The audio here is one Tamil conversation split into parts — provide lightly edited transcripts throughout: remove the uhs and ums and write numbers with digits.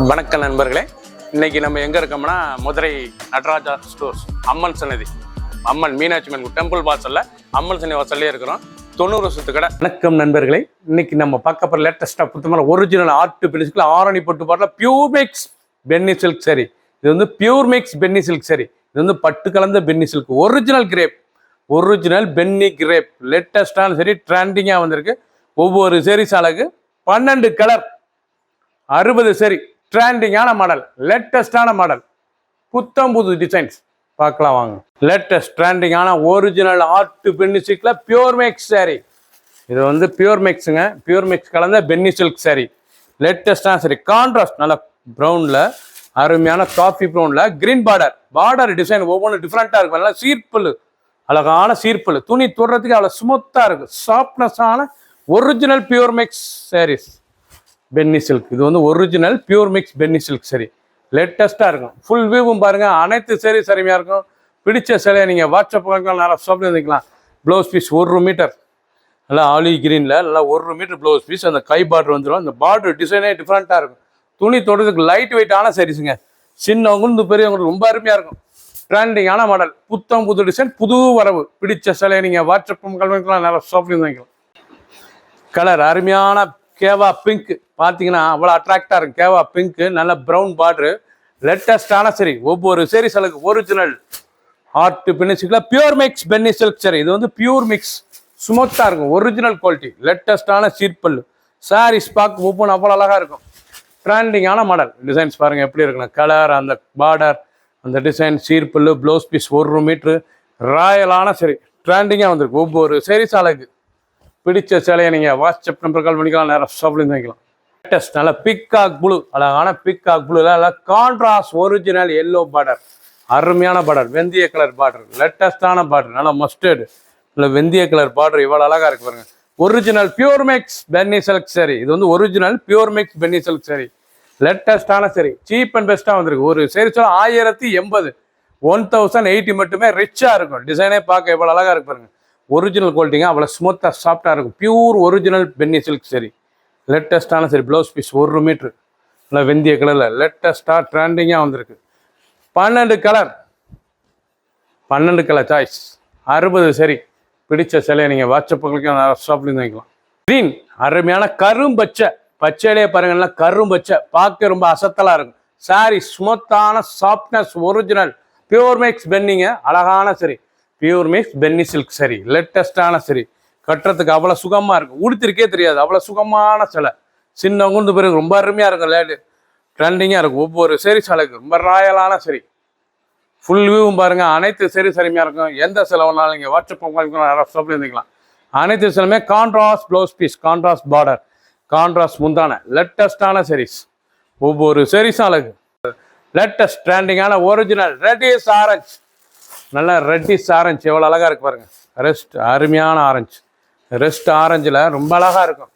வணக்கம் நண்பர்களே, இன்னைக்கு நம்ம எங்க இருக்கோம்னா மதுரை நடராஜா ஸ்டோர்ஸ் அம்மன் சன்னதி, அம்மன் மீனாட்சி அம்மன் டெம்பிள் வாசல்ல அம்மன் சன்னதி வாசல்லே இருக்கிறோம். 90 வருஷத்து கடை. வணக்கம் நண்பர்களே, இன்னைக்கு நம்ம பார்க்க போற லேட்டஸ்டா புத்தமான ஒரிஜினல் ஆர்ட் பிரிஸ்ல ஆரணி பட்டு பாட்டில் பியூர் மிக்ஸ் பென்னி சில்க் சரி. இது வந்து பியூர் மிக்ஸ் பென்னி சில்க் சரி. இது வந்து பட்டு கலந்த பென்னி சில்க் ஒரிஜினல் கிரேப், ஒரிஜினல் பென்னி கிரேப் லேட்டஸ்டான சரி, ட்ரெண்டிங்கா வந்திருக்கு. ஒவ்வொரு சரி சாலைக்கு 12 கலர், 60 சரி, ட்ரெண்டிங்கான மாடல், லேட்டஸ்டான மாடல், புத்தம் புது டிசைன்ஸ் பார்க்கலாம் வாங்க. லேட்டஸ்ட் ட்ரெண்டிங்கான ஒரிஜினல் ஆர்ட் பென்னி சில்க்ல பியூர் மிக்ஸ் சாரி. இது வந்து பியூர் மிக்ஸுங்க, பியூர் மிக்ஸ் கலந்த பென்னி சில்க் சாரி. லேட்டஸ்டான சரி, கான்ட்ராஸ்ட் நல்ல ப்ரௌன்ல, அருமையான காஃபி ப்ரௌன்ல கிரீன் பார்டர், பார்டர் டிசைன் ஒவ்வொன்றும் டிஃப்ரெண்டா இருக்கும். நல்லா சீர்பல், அழகான சீர்பல், துணி தொடுறதுக்கு அவ்வளோ ஸ்மூத்தா இருக்கு. சாஃப்ட்னஸான ஒரிஜினல் பியூர் மிக்ஸ் சாரீஸ் பென்னி சில்க். இது வந்து ஒரிஜினல் பியூர் மிக்ஸ் பென்னி சில்க் சரி. லேட்டஸ்ட்டாக இருக்கும். ஃபுல் வியூவும் பாருங்கள், அனைத்து சரி சரிமையாக இருக்கும். பிடிச்ச சிலையை நீங்கள் வாட்ஸ்அப் நிறைய ஷாப்பில் இருந்துக்கலாம். ப்ளவுஸ் பீஸ் 1 மீட்டர், நல்லா ஆலி கிரீனில் நல்லா 1 மீட்டர் ப்ளவுஸ் பீஸ். அந்த கை பார்டர் வந்துடும். அந்த பார்டர் டிசைனே டிஃப்ரெண்ட்டாக இருக்கும். துணி தொடுறதுக்கு லைட் வெயிட்டான சரிஸுங்க. சின்னவங்க பெரியவங்களுக்கு ரொம்ப அருமையாக இருக்கும். ட்ரெண்டிங்கான மாடல், புத்தம் புது டிசைன், புது வரவு. பிடிச்ச சிலையை நீங்கள் வாட்ஸ்அப் நிறைய ஷாப்பில் இருந்துக்கலாம். கலர் அருமையான கேவா பிங்க் பார்த்தீங்கன்னா அவ்வளோ அட்ராக்டாக இருக்கும். கேவா பிங்க்கு, நல்ல ப்ரௌன் பார்டரு, லேட்டஸ்டான சரி. ஒவ்வொரு சரி சலுக்கு ஒரிஜினல் ஆர்ட் பினிஷில் பியூர் மிக்ஸ் பென்னி சில்க் சரி. இது வந்து பியூர் மிக்ஸ், ஸ்மூத்தாக இருக்கும். ஒரிஜினல் குவாலிட்டி, லேட்டஸ்டான சீர்பல் சாரீஸ் பார்க்க ஒவ்வொன்றும் அவ்வளோ அழகாக இருக்கும். ட்ரெண்டிங்கான மாடல் டிசைன்ஸ் பாருங்கள் எப்படி இருக்குண்ணா. கலர், அந்த பார்டர், அந்த டிசைன், சீர்பல், ப்ளவுஸ் பீஸ் 1 மீட்ரு, ராயலான சரி. ட்ரெண்டிங்காக வந்திருக்கு. ஒவ்வொரு சரி சாலைக்கு பிடிச்ச சிலையை நீங்கள் வாட்ஸ்அப் நம்பர் கால் பண்ணிக்கலாம். நேரம் ஷாப்லேருந்து வாங்கிக்கலாம். லேட்டஸ்ட் நல்ல பிக்காக் ப்ளூ, அழகான பிக்காக் ப்ளூ, நல்லா கான்ட்ராஸ்ட் ஒரிஜினல் எல்லோ பார்டர், அருமையான பார்டர், வெந்தய கலர் பார்டர், லேட்டஸ்டான பார்டர், நல்லா மஸ்டர்டு, இல்லை வெந்தய கலர் பார்டர் இவ்வளோ அழகாக இருக்கு பாருங்க. ஒரிஜினல் பியூர் மிக்ஸ் பென்னி சில்க் சரி. இது வந்து ஒரிஜினல் பியூர் மிக்ஸ் பென்னி சில்க் சரி. லேட்டஸ்டான சரி, சீப் அண்ட் பெஸ்ட்டாக வந்திருக்கு. ஒரு சரி சொல்ல 1080, 1080 மட்டுமே ரிச்சாக இருக்கும். டிசைனே பார்க்க எவ்வளோ அழகாக இருக்கு பாருங்க. ஒரிஜினல் குவாலிட்டிங்க, அவ்வளோ ஸ்மூத்தாக சாஃப்டாக இருக்கும். பியூர் ஒரிஜினல் பென்னி சில்க் சரி. லேட்டஸ்டான சரி, ப்ளவுஸ் பீஸ் 1 மீட்ரு, நல்லா வெந்தய கலரில் லேட்டஸ்டாக ட்ரெண்டிங்காக வந்திருக்கு. 12 கலர், 12 கலர் சாய்ஸ், 60 சரி. பிடிச்ச சிலையை நீங்கள் வாட்ஸ்அப்புகளுக்கு ஷாப்லேருந்து வாங்கிக்கலாம். க்ரீன் அருமையான கரும்பச்சை, பச்சையிலே பாருங்கன்னா கரும்பச்சை பார்க்க ரொம்ப அசத்தலாக இருக்கும். சாரி ஸ்மூத்தான சாஃப்ட்னஸ், ஒரிஜினல் பியூர் மிக்ஸ் பென்னிங்க, அழகான சரி. பியூர் மிக்ஸ் பென்னி சில்க் சரி, லேட்டஸ்டான சரி. கட்டுறதுக்கு அவ்வளோ சுகமாக இருக்கும். உடுத்திருக்கே தெரியாது, அவ்வளோ சுகமான சிலை. சின்னவங்க பிறகு ரொம்ப அருமையாக இருக்கும். லேடு ட்ரெண்டிங்காக இருக்கும். ஒவ்வொரு சரி சாலைக்கு ரொம்ப ராயலான சரி. ஃபுல் வியூவும் பாருங்கள், அனைத்து சரி சரிமையாக இருக்கும். எந்த சிலவுனாலும் நீங்கள் வாட்ஸ்அப் ஷாப்ல இருந்துக்கலாம். அனைத்து சிலமே contrast blouse piece, contrast border, contrast முந்தான, லேட்டஸ்டான சரிஸ். ஒவ்வொரு சரி சாலைக்கு லேட்டஸ்ட் ட்ரெண்டிங்கான ஒரிஜினல் ரெட்டிஷ் ஆரஞ்சு, நல்லா ரெட்டிஷ் ஆரஞ்சு எவ்வளோ அழகாக இருக்கு பாருங்க. ரெஸ்ட் அருமையான ஆரஞ்சு, ரெஸ்ட் ஆரஞ்சில் ரொம்ப அழகாக இருக்கும்.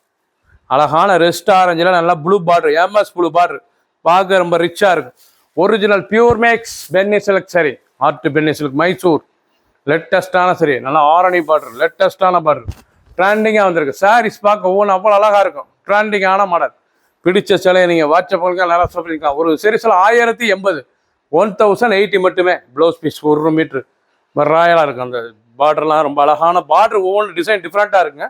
அழகான ரெஸ்ட் ஆரஞ்சில் நல்லா blue border, MS blue border பார்க்க ரொம்ப ரிச்சாக இருக்கும். ஒரிஜினல் பியூர் மிக்ஸ் பென்னி சில்க் சரி, ஆர்ட் பென்னி சில்க் மைசூர், லேட்டஸ்டான சரி. நல்லா ஆரணி பார்டர், லேட்டஸ்டான பார்டர், ட்ரெண்டிங்காக வந்திருக்கு. சாரீஸ் பார்க்க ஒவ்வொன்றும் அவ்வளோ அழகாக இருக்கும். ட்ரெண்டிங்கான மாடல். பிடிச்ச சிலையை நீங்கள் வாட்ஸ்அப் நல்லா சொல்லிக்கலாம். ஒரு சரி சில 1080, 1080 மட்டுமே. ப்ளவுஸ் பீஸ் 1 மீட்ரு, ராயலாக இருக்கும். அந்த பார்டர்லாம் ரொம்ப அழகான பார்டர், ஒவ்வொன்று டிசைன் டிஃப்ரெண்ட்டாக இருக்குங்க.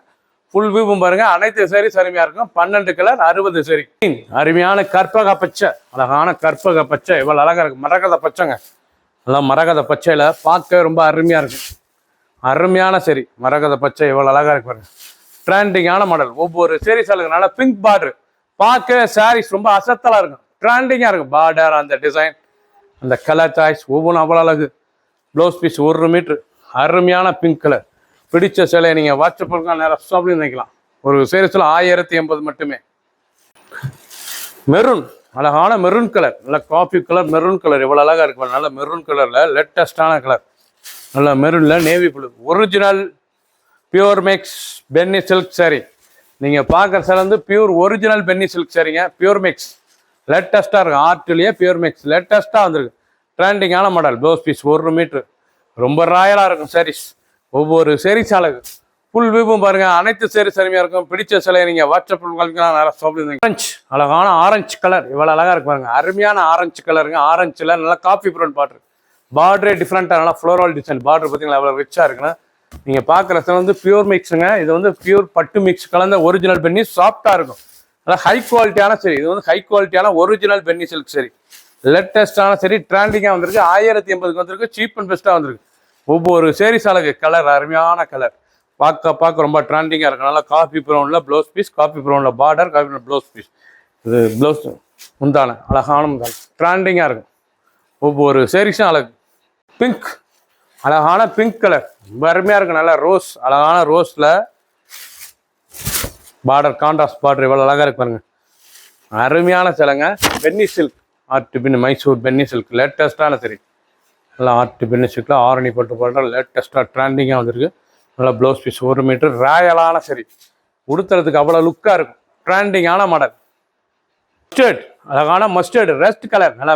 ஃபுல் வியூவும் பாருங்கள், அனைத்து சரி சரிமையாக இருக்கும். 12 கலர், 60 சரி. அருமையான கற்பக பச்சை, அழகான கற்பக பச்சை இவ்வளோ அழகாக இருக்குது. மரகத பச்சைங்க, நல்லா மரகத பச்சையில் பார்க்க ரொம்ப அருமையாக இருக்கும். அருமையான சரி, மரகத பச்சை இவ்வளோ அழகாக இருக்கு பாருங்க. ட்ரெண்டிங்கான மாடல். ஒவ்வொரு சரி சாலுக்கு நல்லா பிங்க் பார்டர் பார்க்க சாரீஸ் ரொம்ப அசத்தலாக இருக்கும். ட்ரெண்டிங்காக இருக்கும். பார்டர், அந்த டிசைன், அந்த கலர் சாய்ஸ் ஒவ்வொன்றும் அவ்வளோ அழகு. ப்ளவுஸ் பீஸ் 1 மீட்ரு, அருமையான பிங்க் கலர். பிடிச்ச சிலையை நீங்கள் வாட்ஸ்அப் நேரம் ஷாப்லேயும் நினைக்கலாம். ஒரு சேரீஸில் 1080 மட்டுமே. மெரூன், அழகான மெரூன் கலர், நல்ல காஃபி கலர் மெரூன் கலர் எவ்வளோ அழகாக இருக்கு. நல்ல மெரூன் கலரில் லேட்டஸ்டான கலர், நல்ல மெரூனில் navy blue. Original pure mix பென்னி சில்க் சாரி. நீங்கள் பார்க்குற சிலை வந்து பியூர் ஒரிஜினல் பென்னி சில்க் சாரிங்க. பியூர் மிக்ஸ் லேட்டஸ்ட்டாக இருக்கும். ஆர்ட்லேயே பியூர் மிக்ஸ் லேட்டஸ்ட்டாக வந்திருக்கு. ட்ரெண்டிங்கான மாடல். ப்ளவுஸ் பீஸ் 1 மீட்ரு, ரொம்ப ராயலாக இருக்கும் சாரீஸ். ஒவ்வொரு சரி சாலைக்கு ஃபுல் வியூவும் பாருங்க, அனைத்து சேரி சரிமையா இருக்கும். பிடிச்ச சிலையை நீங்க வாட்ஸ்அப் ஆரஞ்சு, அழகான ஆரஞ்சு கலர், இவ்வளவு அழகா இருக்கு பாருங்க. அருமையான ஆரஞ்சு கலருங்க. ஆரஞ்சுல நல்லா காஃபி ப்ரௌன் பார்டர், பார்டரே டிஃப்ரெண்டா நல்லா ஃப்ளோரல் டிசைன் பார்டர் பார்த்தீங்களா எவ்வளவு ரிச்சா இருக்குன்னா. நீங்க பாக்குறது வந்து பியூர் மிக்ஸுங்க. இது வந்து பியூர் பட்டு மிக்ஸ் கலந்த ஒரிஜினல் பென்னி, சாஃப்டா இருக்கும். நல்லா ஹை குவாலிட்டியான சரி, இது வந்து ஹை குவாலிட்டியான ஒரிஜினல் பென்னி சில்க் சரி, லேட்டஸ்டான சரி, ட்ரெண்டிங்காக வந்திருக்கு. 1080 வந்திருக்கு, சீப் அண்ட் பெஸ்ட்டாக வந்திருக்கு. ஒவ்வொரு சேரீஸ் அழகு, கலர் அருமையான கலர், பார்க்க ரொம்ப ட்ரெண்டிங்காக இருக்கும். நல்லா காஃபி ப்ரௌனில் ப்ளவுஸ் பீஸ், காஃபி ப்ரௌனில் border, coffee brown blouse piece. இது ப்ளவுஸ் முந்தான அழகான முந்தான ட்ரெண்டிங்காக இருக்கும். ஒவ்வொரு சேரீஸும் அழகு. பிங்க், அழகான பிங்க் கலர், ரொம்ப அருமையாக இருக்கும். நல்லா ரோஸ், அழகான ரோஸில் பார்டர், கான்ட்ராஸ்ட் பார்டர் இவ்வளோ அழகாக இருக்கு பாருங்க. அருமையான சிலைங்க. பென்னி சில்க், ஆர்ட் பின் மைசூர் பென்னி சில்க், லேட்டஸ்டான சரி. நல்லா ஆர்ட் பென்னி சில்கில் ஆரணி பட்டு போடுற லேட்டஸ்ட்டாக ட்ரெண்டிங்காக வந்திருக்கு. நல்லா ப்ளவுஸ் பீஸ் 1 மீட்டர், ராயலான சரி, உடுத்துறதுக்கு அவ்வளோ லுக்காக இருக்கும். ட்ரெண்டிங்கான மாடல். மஸ்டர்ட், அழகான மஸ்டர்டு ரெஸ்ட் கலர், நல்லா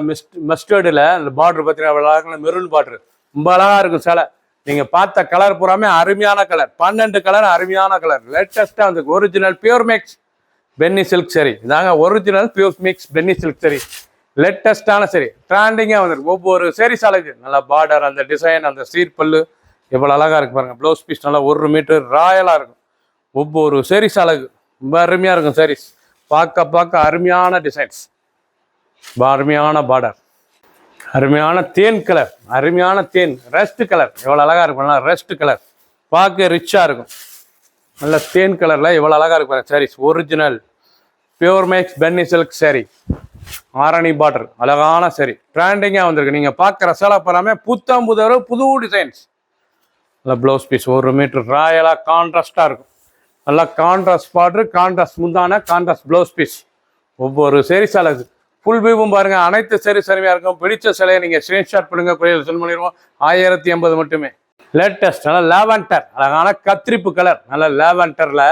மஸ்டர்டில் அந்த பார்டர் பார்த்தீங்கன்னா அவ்வளோ அழகான மெரூன் பார்டர், ரொம்ப அழகாக இருக்கும் சிலை. நீங்கள் பார்த்த கலர் பூராமே அருமையான கலர், 12 கலர் அருமையான கலர், லேட்டஸ்ட்டாக வந்து ஒரிஜினல் பியூர் மிக்ஸ் பென்னி சில்க் சரி. இதாங்க ஒரிஜினல் பியூர் மிக்ஸ் பென்னி சில்க் சரி, லேட்டஸ்டான சரி, ட்ரெண்டிங்காக வந்துருக்கு. ஒவ்வொரு சேரீஸ் அழகு, நல்லா பார்டர், அந்த டிசைன், அந்த சீர்பல்லு எவ்வளோ அழகாக இருக்கு பாருங்க. ப்ளவுஸ் பீஸ் நல்லா 1 மீட்டர் ராயலாக இருக்கும். ஒவ்வொரு சேரீஸ் அழகு, ரொம்ப அருமையாக இருக்கும் சேரீஸ். பார்க்க அருமையான டிசைன்ஸ், அருமையான பார்டர், அருமையான தேன் கலர், அருமையான தேன் ரெஸ்ட் கலர் எவ்வளோ அழகாக இருக்கும். நல்லா ரெஸ்ட் கலர், பார்க்க ரிச்சாக இருக்கும். நல்ல தேன் கலரில் எவ்வளோ அழகாக இருக்கு பாருங்க சாரீஸ். ஒரிஜினல் பியூர் மேக்ஸ் பென்னி சில்க் சாரி, ஆரணி பார்டர், அழகான சரி, ட்ரெண்டிங்காக வந்திருக்கு. நீங்கள் பார்க்குற சேலை போறாமே புத்தம் புதர், புது டிசைன்ஸ். நல்லா ப்ளவுஸ் பீஸ் 1 மீட்டர் ராயலாக கான்ட்ராஸ்டாக இருக்கும். நல்லா கான்ட்ராஸ்ட் பார்டர், கான்ட்ராஸ்ட் முந்தான, கான்ட்ராஸ்ட் ப்ளவுஸ் பீஸ். ஒவ்வொரு சேரீஸ் அழகு. ஃபுல் வியூவும் பாருங்க, அனைத்து சேரீ சரிமையாக இருக்கும். பிடிச்ச சிலையை நீங்கள் ஸ்க்ரீன்ஷாட் பண்ணுங்க, குறையில் சென்ட் பண்ணிடுவோம். 1080 மட்டுமே. லேட்டஸ்ட் நல்லா லேவண்டர், அழகான கத்திரிப்பு கலர், நல்லா லேவண்டரில்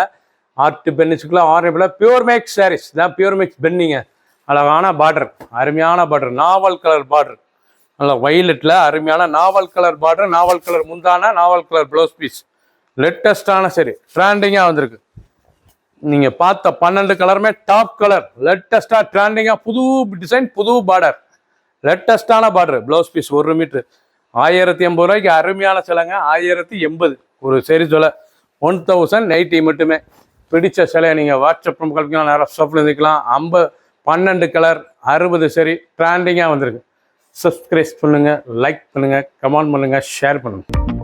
ஆர்ட் பென்னிஸ்க்குலாம் ஆரம்பில் பியூர் மேக்ஸ் சாரீஸ் தான். பியூர் மேக்ஸ் பென்னிங்க, அழகான பார்டர், அருமையான பார்டர், நாவல் கலர் பார்டர், நல்லா வைலட்டில் அருமையான நாவல் கலர் பார்டர், நாவல் கலர் முந்தான, நாவல் கலர் ப்ளவுஸ் பீஸ். லேட்டஸ்டான சரி, ட்ரெண்டிங்காக வந்திருக்கு. நீங்கள் பார்த்த 12 கலருமே டாப் கலர், லேட்டஸ்டாக ட்ரெண்டிங்காக புது டிசைன், புது பார்டர், லேட்டஸ்டான பார்டர். ப்ளவுஸ் பீஸ் 1 மீட்டர் 1080 ரூபாய்க்கு அருமையான சிலைங்க. 1080 ஒரு சரி சொல்ல 1080 மட்டுமே. பிடிச்ச சிலையை நீங்கள் வாட்ஸ்அப் கழிக்கலாம், நேரம் ஷாப்பில் இருந்துக்கலாம். 12 கலர் 60 சரி, ட்ரெண்டிங்காக வந்திருக்கு. சப்ஸ்கிரைப் பண்ணுங்கள், லைக் பண்ணுங்கள், கமெண்ட் பண்ணுங்கள், ஷேர் பண்ணுங்கள்.